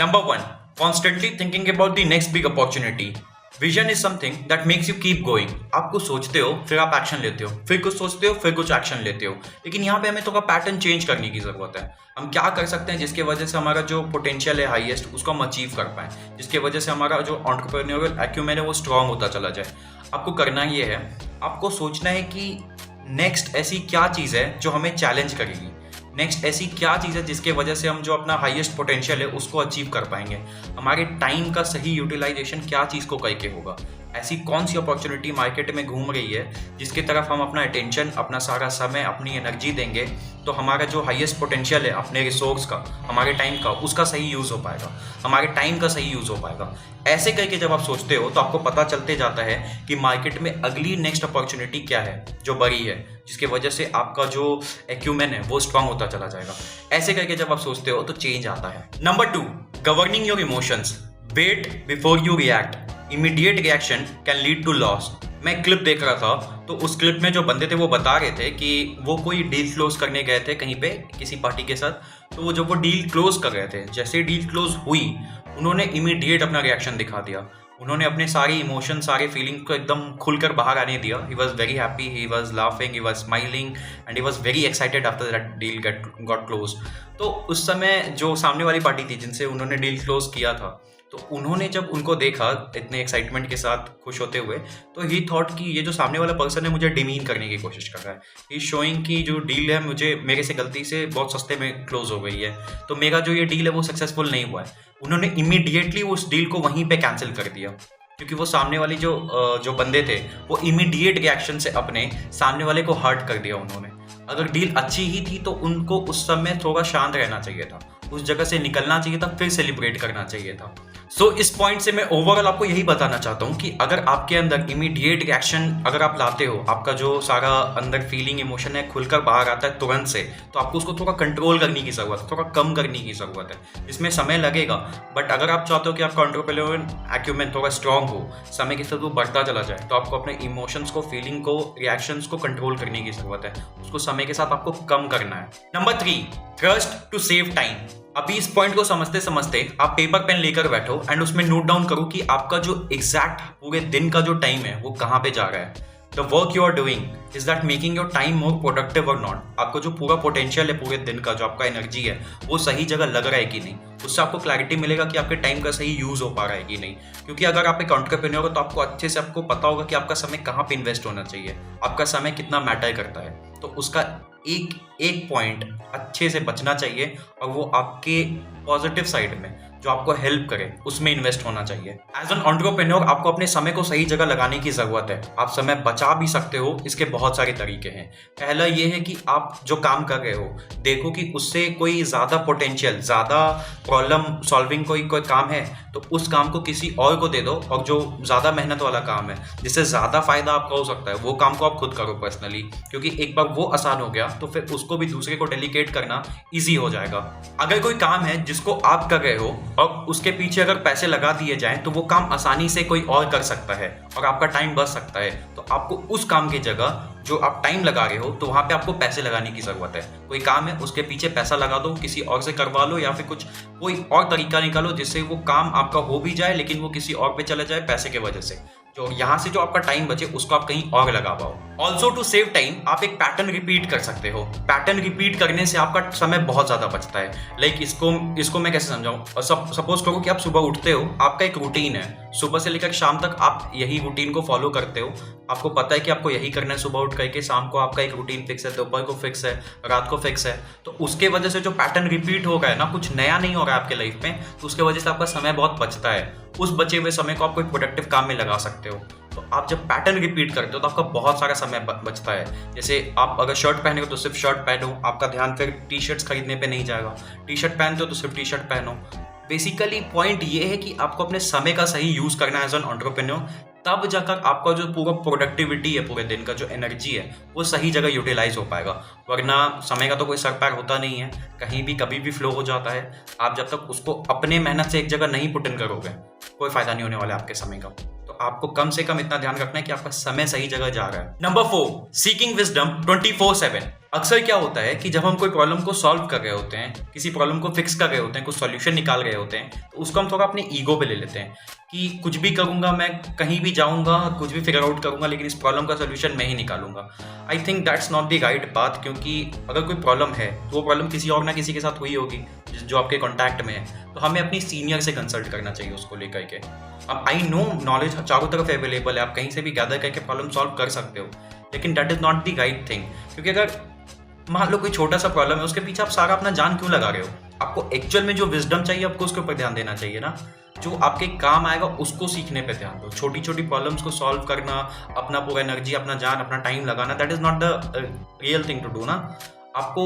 Number one, constantly thinking about the next big opportunity. Vision is something that makes you keep going. आप कुछ सोचते हो, फिर आप एक्शन लेते हो, फिर कुछ सोचते हो, फिर कुछ एक्शन लेते हो। लेकिन यहाँ पे हमें थोड़ा पैटर्न चेंज करने की जरूरत है। हम क्या कर सकते हैं जिसकी वजह से हमारा जो पोटेंशियल है हाईएस्ट उसको हम अचीव कर पाए, जिसकी वजह से हमारा जो एंटरप्रेन्योरियल एक्यूमेन है वो स्ट्रांग होता चला जाए। आपको करना ये है, आपको सोचना है कि नेक्स्ट ऐसी क्या चीज़ है जो हमें चैलेंज करेगी, नेक्स्ट ऐसी क्या चीज़ है जिसके वजह से हम जो अपना हाईएस्ट पोटेंशियल है उसको अचीव कर पाएंगे। हमारे टाइम का सही यूटिलाइजेशन क्या चीज़ को करके होगा, ऐसी कौन सी अपॉर्चुनिटी मार्केट में घूम रही है जिसकी तरफ हम अपना अटेंशन, अपना सारा समय, अपनी एनर्जी देंगे तो हमारा जो हाईएस्ट पोटेंशियल है अपने रिसोर्स का, हमारे टाइम का, उसका सही यूज़ हो पाएगा, हमारे टाइम का सही यूज़ हो पाएगा। ऐसे करके जब आप सोचते हो तो आपको पता चलते जाता है कि मार्केट में अगली नेक्स्ट अपॉर्चुनिटी क्या है जो बड़ी है, जिसकी वजह से आपका जो एक्यूमेन है वो स्ट्रांग होता चला जाएगा। ऐसे करके जब आप सोचते हो तो चेंज आता है। Number 2, governing your emotions. Wait before you react. Immediate reaction can lead to loss. मैं क्लिप देख रहा था तो उस क्लिप में जो बंदे थे वो बता रहे थे कि वो कोई डील क्लोज करने गए थे कहीं पे किसी पार्टी के साथ। तो वो जब वो डील क्लोज कर रहे थे, जैसे ही डील क्लोज हुई उन्होंने इमीडिएट अपना रिएक्शन दिखा दिया। उन्होंने अपने सारे इमोशन, सारे फीलिंग को एकदम खुलकर बाहर आने दिया। He was very happy, he was laughing, he was smiling and he was very excited after that deal got close. तो उस समय जो सामने वाली पार्टी थी जिनसे उन्होंने डील क्लोज किया था, तो उन्होंने जब उनको देखा इतने एक्साइटमेंट के साथ खुश होते हुए, तो ही थॉट कि ये जो सामने वाला पर्सन है मुझे डिमीन करने की कोशिश कर रहा है। ही शोइंग कि जो डील है मुझे मेरे से गलती से बहुत सस्ते में क्लोज हो गई है, तो मेरा जो ये डील है वो सक्सेसफुल नहीं हुआ है। उन्होंने इमीडिएटली उस डील को वहीं पे कैंसिल कर दिया, क्योंकि वो सामने वाली जो बंदे थे वो इमीडिएट रिएक्शन से अपने सामने वाले को हर्ट कर दिया उन्होंने। अगर डील अच्छी ही थी तो उनको उस समय थोड़ा शांत रहना चाहिए था, उस जगह से निकलना चाहिए था, फिर सेलिब्रेट करना चाहिए था। सो इस पॉइंट से मैं ओवरऑल आपको यही बताना चाहता हूँ कि अगर आपके अंदर इमीडिएट रिएक्शन अगर आप लाते हो, आपका जो सारा अंदर फीलिंग, इमोशन है खुलकर बाहर आता है तुरंत से, तो आपको उसको थोड़ा कंट्रोल करने की ज़रूरत है, थोड़ा कम करने की ज़रूरत है। इसमें समय लगेगा, बट अगर आप चाहते हो कि आपका एंटरप्रेन्योरियल एक्यूमेन थोड़ा स्ट्रांग हो, समय के साथ वो बढ़ता चला जाए, तो आपको अपने इमोशंस को, फीलिंग को, रिएक्शंस को कंट्रोल करने की ज़रूरत है। उसको समय के साथ आपको कम करना है। Number 3, trust to save time. अभी इस पॉइंट को समझते समझते आप पेपर पेन लेकर बैठो एंड उसमें नोट डाउन करो कि आपका जो एग्जैक्ट पूरे दिन का जो टाइम है वो कहाँ पे जा रहा है। The work you are doing is that making your time more productive और नॉट। आपको जो पूरा पोटेंशियल है पूरे दिन का, जो आपका एनर्जी है वो सही जगह लग रहा है कि नहीं, उससे आपको क्लैरिटी मिलेगा कि आपके टाइम का सही यूज हो पा रहा है कि नहीं। क्योंकि अगर आप एक एंटरप्रेन्योर हो तो आपको अच्छे से आपको पता होगा कि आपका समय कहाँ पे इन्वेस्ट होना चाहिए, आपका समय कितना मैटर करता है। तो उसका एक पॉइंट अच्छे से बचना चाहिए और वो आपके पॉजिटिव साइड में जो आपको हेल्प करे उसमें इन्वेस्ट होना चाहिए। एज एन एंटरप्रेन्योर आपको अपने समय को सही जगह लगाने की जरूरत है। आप समय बचा भी सकते हो, इसके बहुत सारे तरीके हैं। पहला ये है कि आप जो काम कर रहे हो देखो कि उससे कोई ज़्यादा पोटेंशियल, ज़्यादा प्रॉब्लम सॉल्विंग कोई काम है तो उस काम को किसी और को दे दो, और जो ज़्यादा मेहनत वाला काम है जिससे ज़्यादा फायदा आपका हो सकता है वो काम को आप खुद करो पर्सनली, क्योंकि एक बार वो आसान हो गया तो फिर उसको भी दूसरे को डेलीकेट करना ईजी हो जाएगा। अगर कोई काम है जिसको आप कर रहे हो और उसके पीछे अगर पैसे लगा दिए जाएं तो वो काम आसानी से कोई और कर सकता है और आपका टाइम बच सकता है, तो आपको उस काम की जगह जो आप टाइम लगा रहे हो तो वहां पे आपको पैसे लगाने की जरूरत है। कोई काम है उसके पीछे पैसा लगा दो, किसी और से करवा लो, या फिर कोई और तरीका निकालो जिससे वो काम आपका हो भी जाए लेकिन वो किसी और पे चले जाए पैसे के वजह से। जो यहाँ से जो आपका टाइम बचे उसको आप कहीं और लगा पाओ। ऑल्सो टू सेव टाइम आप एक पैटर्न रिपीट कर सकते हो। पैटर्न रिपीट करने से आपका समय बहुत ज्यादा बचता है। लाइक इसको मैं कैसे समझाऊं। सपोज करो कि आप सुबह उठते हो, आपका एक रूटीन है, सुबह से लेकर शाम तक आप यही रूटीन को फॉलो करते हो। आपको पता है कि आपको यही करना है सुबह उठ करके, शाम को आपका एक रूटीन फिक्स है, दोपहर को फिक्स है, रात को फिक्स है। तो उसके वजह से जो पैटर्न रिपीट हो गया है ना, कुछ नया नहीं हो रहा है आपके लाइफ में, तो उसके वजह से आपका समय बहुत बचता है। उस बचे हुए समय को आप कोई प्रोडक्टिव काम में लगा सकते हो। तो आप जब पैटर्न रिपीट करते हो तो आपका बहुत सारा समय बचता है। जैसे आप अगर शर्ट पहने हो तो सिर्फ शर्ट पहनो, आपका ध्यान फिर टी शर्ट्स खरीदने पे नहीं जाएगा। टी शर्ट पहनते हो तो सिर्फ टी शर्ट पहनो। बेसिकली पॉइंट ये है कि आपको अपने समय का सही यूज करना है एज एन एंटरप्रेन्योर, तब जाकर आपका जो पूरा प्रोडक्टिविटी है, पूरे दिन का जो एनर्जी है वो सही जगह यूटिलाइज हो पाएगा। वरना समय का तो कोई सर पैर होता नहीं है, कहीं भी कभी भी फ्लो हो जाता है। आप जब तक उसको अपने मेहनत से एक जगह नहीं पुट इन करोगे कोई फायदा नहीं होने वाला आपके समय का। तो आपको कम से कम इतना ध्यान रखना है कि आपका समय सही जगह जा रहा है। Number 4, seeking wisdom 24/7। अक्सर क्या होता है कि जब हम कोई प्रॉब्लम को सॉल्व कर रहे होते हैं, किसी प्रॉब्लम को फिक्स कर रहे होते हैं, कुछ सॉल्यूशन निकाल रहे होते हैं, तो उसको हम थोड़ा अपने ईगो पे ले लेते हैं कि कुछ भी करूंगा मैं, कहीं भी जाऊंगा, कुछ भी फिगर आउट करूंगा, लेकिन इस प्रॉब्लम का सॉल्यूशन मैं ही निकालूंगा। I think that's not the right path, क्योंकि अगर कोई प्रॉब्लम है तो वो प्रॉब्लम किसी और ना किसी के साथ हुई होगी जो आपके कॉन्टैक्ट में है, तो हमें अपनी सीनियर से कंसल्ट करना चाहिए उसको लेकर के। अब आई नो नॉलेज चारों तरफ अवेलेबल है, आप कहीं से भी गैदर करके प्रॉब्लम सॉल्व कर सकते हो, लेकिन that is not the right thing. क्योंकि अगर मान लो कोई छोटा सा प्रॉब्लम है, उसके पीछे आप सारा अपना जान क्यों लगा रहे हो? आपको एक्चुअल में जो विजडम चाहिए आपको उसके ऊपर ध्यान देना चाहिए ना, जो आपके काम आएगा उसको सीखने पे ध्यान दो। छोटी छोटी प्रॉब्लम्स को सॉल्व करना, अपना पूरा एनर्जी, अपना जान, अपना टाइम लगाना, that is not the real thing to do ना। आपको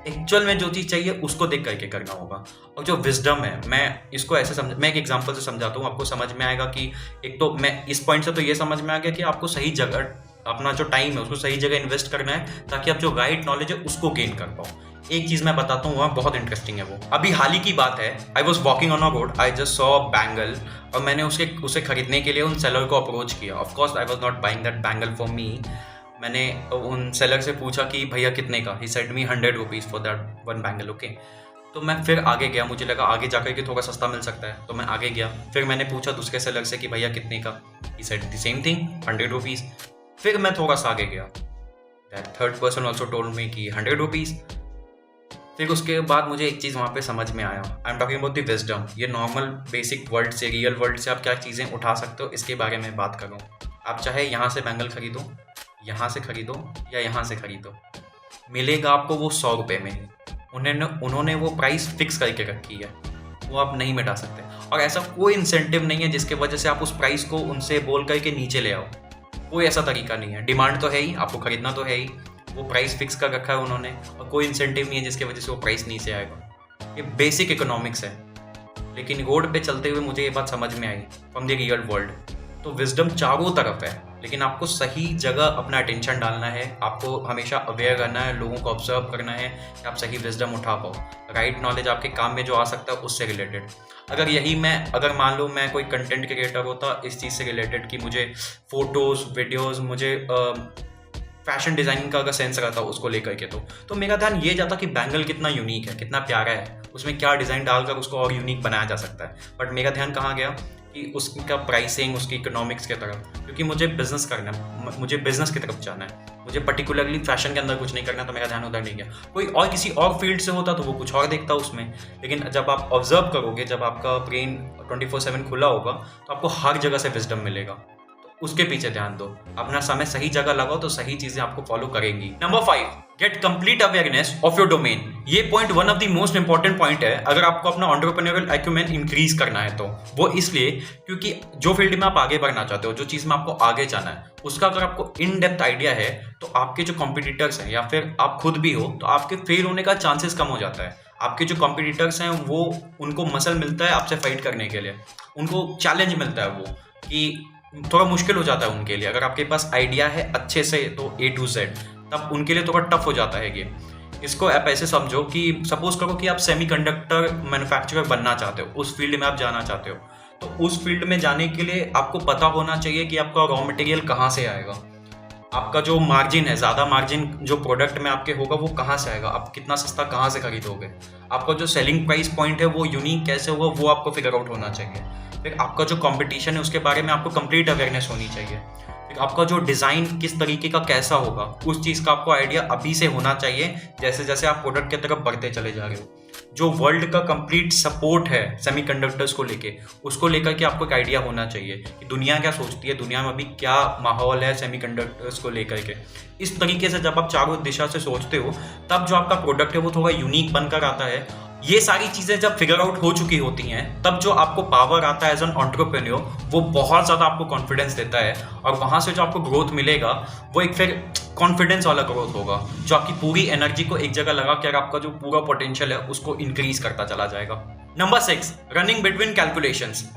एक्चुअल में जो चीज़ चाहिए उसको देख करके करना होगा। और जो विजडम है, मैं इसको ऐसे मैं एक एग्जांपल से समझाता हूँ, आपको समझ में आएगा कि एक तो मैं इस पॉइंट से तो ये समझ में आ गया कि आपको सही जगह, अपना जो टाइम है उसको सही जगह इन्वेस्ट करना है, ताकि आप जो राइट नॉलेज है उसको गेन कर पाओ। एक चीज मैं बताता हूँ, वहाँ बहुत इंटरेस्टिंग है वो। अभी हाल ही की बात है, I was walking on a road, I just saw bangle, और मैंने उसे खरीदने के लिए उन सेलर को अप्रोच किया। Of course I was not buying that bangle for me. मैंने उन सेलर से पूछा कि भैया कितने का? He said me 100 rupees for that one bangle. Okay, तो मैं फिर आगे गया, मुझे लगा आगे जाकर के थोड़ा सस्ता मिल सकता है, तो मैं आगे गया। फिर मैंने पूछा दूसरे सेलर से कि भैया कितने का? He said the same thing, 100 rupees. फिर मैं थोड़ा सा आगे गया, that third person also told me कि 100 रुपीज़। फिर उसके बाद मुझे एक चीज़ वहाँ पे समझ में आया। I am talking about the wisdom. ये नॉर्मल बेसिक वर्ल्ड से, रियल वर्ल्ड से आप क्या चीज़ें उठा सकते हो, इसके बारे में बात करूँ। आप चाहे यहाँ से बैंगल खरीदो, यहाँ से खरीदो या यहाँ से खरीदो, मिलेगा आपको वो 100 रुपये में ही। उन्होंने वो प्राइस फिक्स करके रखी है, वो आप नहीं मिटा सकते। और ऐसा कोई इंसेंटिव नहीं है जिसके वजह से आप उस प्राइस को उनसे बोल करके नीचे ले आओ। कोई ऐसा तरीका नहीं है। डिमांड तो है ही, आपको खरीदना तो है ही, वो प्राइस फिक्स कर रखा है उन्होंने, और कोई इंसेंटिव नहीं है जिसकी वजह से वो प्राइस नीचे आएगा। ये बेसिक इकोनॉमिक्स है। लेकिन रोड पे चलते हुए मुझे ये बात समझ में आई फ्रॉम द रियल वर्ल्ड। तो विजडम चारों तरफ है, लेकिन आपको सही जगह अपना अटेंशन डालना है। आपको हमेशा अवेयर रहना है, लोगों को ऑब्जर्व करना है कि आप सही विजडम उठा पाओ। राइट नॉलेज आपके काम में जो आ सकता है उससे रिलेटेड। अगर मान लो मैं कोई कंटेंट क्रिएटर होता इस चीज़ से रिलेटेड कि मुझे फोटोज़, वीडियोज़, मुझे फैशन डिज़ाइनिंग का अगर सेंस रहता उसको लेकर के, तो मेरा ध्यान ये जाता कि बैंगल कितना यूनिक है, कितना प्यारा है, उसमें क्या डिज़ाइन डालकर उसको और यूनिक बनाया जा सकता है। बट मेरा ध्यान कहाँ गया कि उसका प्राइसिंग, उसकी इकोनॉमिक्स की तरफ, क्योंकि मुझे बिजनेस करना है, मुझे बिजनेस की तरफ जाना है, मुझे पर्टिकुलरली फैशन के अंदर कुछ नहीं करना, तो मेरा ध्यान उधर नहीं गया। कोई और किसी और फील्ड से होता तो वो कुछ और देखता उसमें। लेकिन जब आप ऑब्जर्व करोगे, जब आपका ब्रेन 24/7 खुला होगा, तो आपको हर जगह से विजडम मिलेगा। उसके पीछे ध्यान दो, अपना समय सही जगह लगाओ, तो सही चीजें आपको फॉलो करेंगी। Number 5, get complete awareness of your domain. ये point one of the most important point है अगर आपको अपना एंटरप्रेन्योरियल एक्यूमेन इंक्रीज करना है तो। वो इसलिए क्योंकि जो फील्ड में आप आगे बढ़ना चाहते हो, जो चीज में आपको आगे जाना है, उसका अगर आपको इन डेप्थ आइडिया है, तो आपके जो कॉम्पिटिटर्स हैं या फिर आप खुद भी हो, तो आपके फेल होने का चांसेस कम हो जाता है। आपके जो कॉम्पिटिटर्स हैं वो, उनको मसल मिलता है आपसे फाइट करने के लिए, उनको चैलेंज मिलता है वो, कि थोड़ा मुश्किल हो जाता है उनके लिए। अगर आपके पास आइडिया है अच्छे से तो A to Z, तब उनके लिए थोड़ा टफ हो जाता है ये। इसको आप ऐसे समझो कि सपोज करो कि आप सेमीकंडक्टर मैन्युफैक्चरर बनना चाहते हो, उस फील्ड में आप जाना चाहते हो, तो उस फील्ड में जाने के लिए आपको पता होना चाहिए कि आपका रॉ मटेरियल कहाँ से आएगा, आपका जो मार्जिन है, ज़्यादा मार्जिन जो प्रोडक्ट में आपके होगा वो कहाँ से आएगा, आप कितना सस्ता कहाँ से खरीदोगे, आपका जो सेलिंग प्राइस पॉइंट है वो यूनिक कैसे होगा, वो आपको फिगर आउट होना चाहिए। फिर आपका जो कंपटीशन है उसके बारे में आपको कंप्लीट अवेयरनेस होनी चाहिए। फिर आपका जो डिज़ाइन किस तरीके का कैसा होगा, उस चीज़ का आपको आइडिया अभी से होना चाहिए, जैसे जैसे आप प्रोडक्ट की तरफ बढ़ते चले जा रहे हो। जो वर्ल्ड का कंप्लीट सपोर्ट है सेमीकंडक्टर्स को लेके, उसको लेकर के आपको एक आइडिया होना चाहिए कि दुनिया क्या सोचती है, दुनिया में अभी क्या माहौल है सेमीकंडक्टर्स को लेकर के। इस तरीके से जब आप चारों दिशा से सोचते हो, तब जो आपका प्रोडक्ट है वो थोड़ा यूनिक बनकर आता है। ये सारी चीज़ें जब फिगर आउट हो चुकी होती हैं, तब जो आपको पावर आता है एज एन एंटरप्रेन्योर, वो बहुत ज़्यादा आपको कॉन्फिडेंस देता है, और वहाँ से जो आपको ग्रोथ मिलेगा वो एक फिर कॉन्फिडेंस वाला ग्रोथ होगा, जो आपकी पूरी एनर्जी को एक जगह लगा के आपका जो पूरा पोटेंशियल है उसको इंक्रीज करता चला जाएगा। Number 6, running between calculations.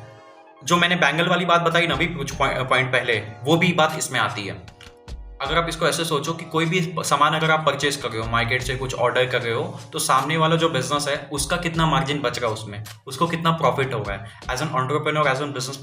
जो मैंने बैंगल वाली बात बताई ना अभी कुछ पॉइंट पहले, वो भी बात इसमें आती है। अगर आप इसको ऐसे सोचो कि कोई भी सामान अगर आप परचेज कर रहे हो, मार्केट से कुछ ऑर्डर कर रहे हो, तो सामने वाला जो बिजनेस है उसका कितना मार्जिन बच रहा है, उसमें उसको कितना प्रॉफिट हो रहा है। As an entrepreneur, as an business,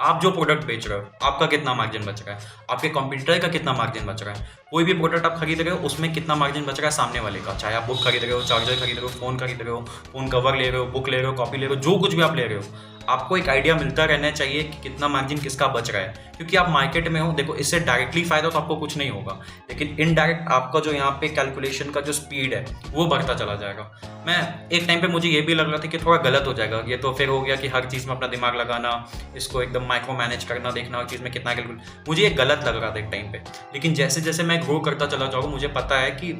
आप जो प्रोडक्ट बेच रहे हो आपका कितना मार्जिन बच रहा है, आपके कंपटीटर का कितना मार्जिन बच रहा है, कोई भी प्रोडक्ट आप खरीद रहे हो उसमें कितना मार्जिन बच रहा है सामने वाले का, चाहे आप बुक खरीद रहे हो, चार्जर खरीद रहे हो, फ़ोन खरीद रहे हो, फ़ोन कवर ले रहे हो, बुक ले रहे हो, कॉपी ले रहे हो, जो कुछ भी आप ले रहे हो, आपको एक आइडिया मिलता रहना चाहिए कि कितना मार्जिन किसका बच रहा है। क्योंकि आप मार्केट में हो, देखो इससे डायरेक्टली फ़ायदा तो आपको कुछ नहीं होगा, लेकिन इनडायरेक्ट आपका जो यहाँ पे कैलकुलेशन का जो स्पीड है वो बढ़ता चला जाएगा। मैं एक टाइम पे मुझे ये भी लग रहा था कि थोड़ा गलत हो जाएगा, ये तो फिर हो गया कि हर चीज़ में अपना दिमाग लगाना, इसको एकदम माइक्रो मैनेज करना, देखना हर चीज़ में कितना कैलकुलेट, मुझे ये गलत लग रहा था एक टाइम पे। लेकिन जैसे जैसे मैं ग्रो करता चला जाऊँगा मुझे पता है कि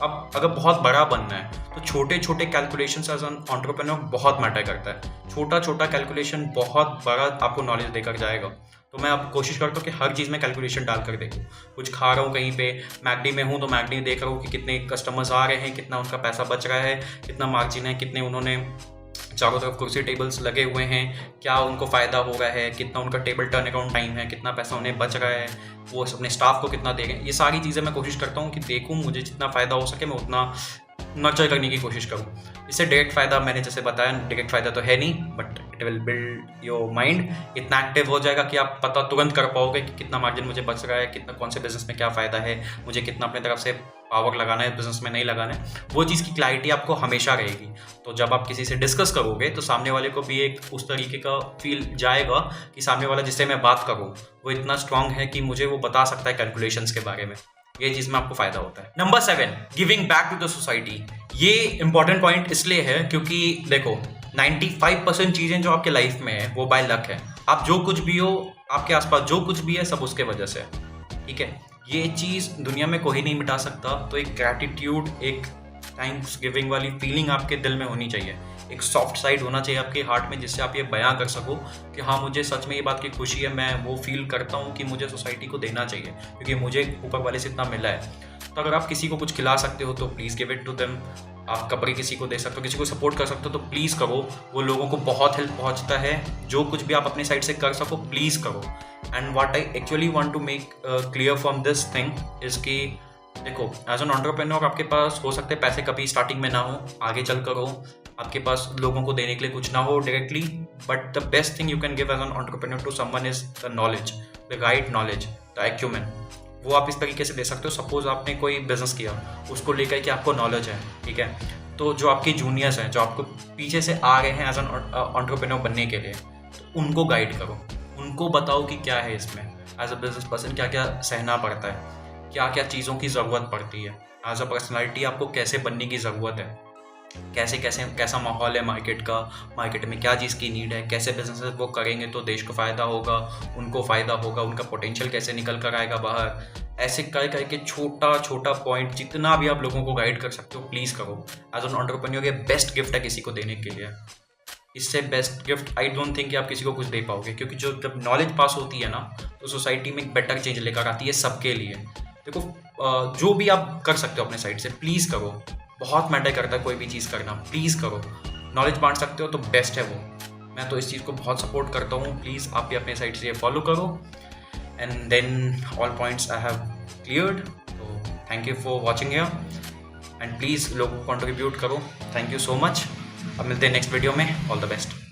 अब अगर बहुत बड़ा बनना है तो छोटे छोटे कैलकुलेशन एज एन एंटरप्रेन्योर बहुत मैटर करता है। छोटा छोटा कैलकुलेशन बहुत बड़ा आपको नॉलेज देकर जाएगा। तो मैं अब कोशिश करता हूँ कि हर चीज़ में कैलकुलेशन डालकर देखूँ। कुछ खा रहा हूँ कहीं पे, मैकडी में हूँ तो मैकडी देख रहा हूँ कि कितने कस्टमर्स आ रहे हैं, कितना उनका पैसा बच रहा है, कितना मार्जिन है, कितने उन्होंने चारों तरफ कुर्सी टेबल्स लगे हुए हैं, क्या उनको फ़ायदा हो रहा है, कितना उनका टेबल टर्न अराउंड टाइम है, कितना पैसा उन्हें बच रहा है, वो अपने स्टाफ को कितना दे रहे हैं। ये सारी चीज़ें मैं कोशिश करता हूँ कि देखूँ, मुझे जितना फ़ायदा हो सके मैं उतना नर्चर करने की कोशिश करूँ। इससे डायरेक्ट फ़ायदा मैंने जैसे बताया, डायरेक्ट फ़ायदा तो है नहीं, but it will build your mind. इतना एक्टिव हो जाएगा कि आप पता तुरंत कर पाओगे कि कितना मार्जिन मुझे बच रहा है, कितना कौन से बिजनेस में क्या फ़ायदा है, मुझे कितना अपने तरफ से पावर लगाना है, बिजनेस में नहीं लगाना है। वो चीज़ की क्लैरिटी आपको हमेशा रहेगी। तो जब आप किसी से डिस्कस करोगे तो सामने वाले को भी एक उस तरीके का फील जाएगा कि सामने वाला जिससे मैं बात करूँ वो इतना स्ट्रांग है कि मुझे वो बता सकता है कैलकुलेशंस के बारे में। ये चीज़ में आपको फ़ायदा होता है। Number 7, giving back to the society. ये इंपॉर्टेंट पॉइंट इसलिए है क्योंकि देखो 95% चीज़ें जो आपके लाइफ में है वो बाय लक है। आप जो कुछ भी हो, आपके आसपास जो कुछ भी है, सब उसके वजह से है। ठीक है, ये चीज़ दुनिया में कोई नहीं मिटा सकता। तो एक ग्रैटिट्यूड, एक थैंक्स गिविंग वाली फीलिंग आपके दिल में होनी चाहिए। एक सॉफ्ट साइड होना चाहिए आपके हार्ट में, जिससे आप ये बयां कर सको कि हाँ, मुझे सच में ये बात की खुशी है, मैं वो फील करता हूँ कि मुझे सोसाइटी को देना चाहिए क्योंकि मुझे ऊपर वाले से इतना मिला है। तो अगर आप किसी को कुछ खिला सकते हो तो please give it to them. आप कपड़े किसी को दे सकते हो, किसी को सपोर्ट कर सकते हो तो प्लीज़ करो। वो लोगों को बहुत हेल्प पहुँचता है। जो कुछ भी आप अपने साइड से कर सको प्लीज़ करो। And what I actually want to make clear from this thing is कि देखो, एज एन एंटरप्रेन्योर आपके पास हो सकते हैं पैसे कभी स्टार्टिंग में ना हो, आगे चल कर हो, आपके पास लोगों को देने के लिए कुछ ना हो directly, but the best thing you can give as an entrepreneur to someone is the knowledge, the right knowledge, the acumen. वो आप इस तरीके से दे सकते हो। सपोज आपने कोई बिजनेस किया, उसको लेकर कि आपको नॉलेज है, ठीक है, तो जो आपके जूनियर्स हैं, जो आपको पीछे से आ रहे हैं एज एन एंटरप्रेन्योर बनने के लिए, तो उनको गाइड करो, उनको बताओ कि क्या है इसमें एज अ बिजनेस पर्सन, क्या क्या सहना पड़ता है, क्या क्या चीज़ों की ज़रूरत पड़ती है, एज अ पर्सनैलिटी आपको कैसे बनने की ज़रूरत है, कैसा माहौल है मार्केट का, मार्केट में क्या चीज़ की नीड है, कैसे बिजनेसेस वो करेंगे तो देश को फ़ायदा होगा, उनको फ़ायदा होगा, उनका पोटेंशियल कैसे निकल कर आएगा बाहर। ऐसे कर करके छोटा छोटा पॉइंट जितना भी आप लोगों को गाइड कर सकते हो प्लीज़ करो। एज एन एंटरप्रेन्योर ये बेस्ट गिफ्ट है किसी को देने के लिए। इससे best gift I don't think कि आप किसी को कुछ दे पाओगे, क्योंकि जो जब नॉलेज पास होती है ना तो सोसाइटी में एक बेटर चेंज लेकर आती है सबके लिए। देखो, जो भी आप कर सकते हो अपने साइड से प्लीज़ करो, बहुत मैटर करता है कोई भी चीज़ करना, प्लीज़ करो। नॉलेज बांट सकते हो तो बेस्ट है वो। मैं तो इस चीज़ को बहुत सपोर्ट करता हूँ। प्लीज़ आप भी अपने साइड से ये फॉलो करो। And then all points I have cleared. तो thank you for watching here and please लोगों को कंट्रीब्यूट करो। Thank you so much. अब मिलते हैं नेक्स्ट वीडियो में। All the best.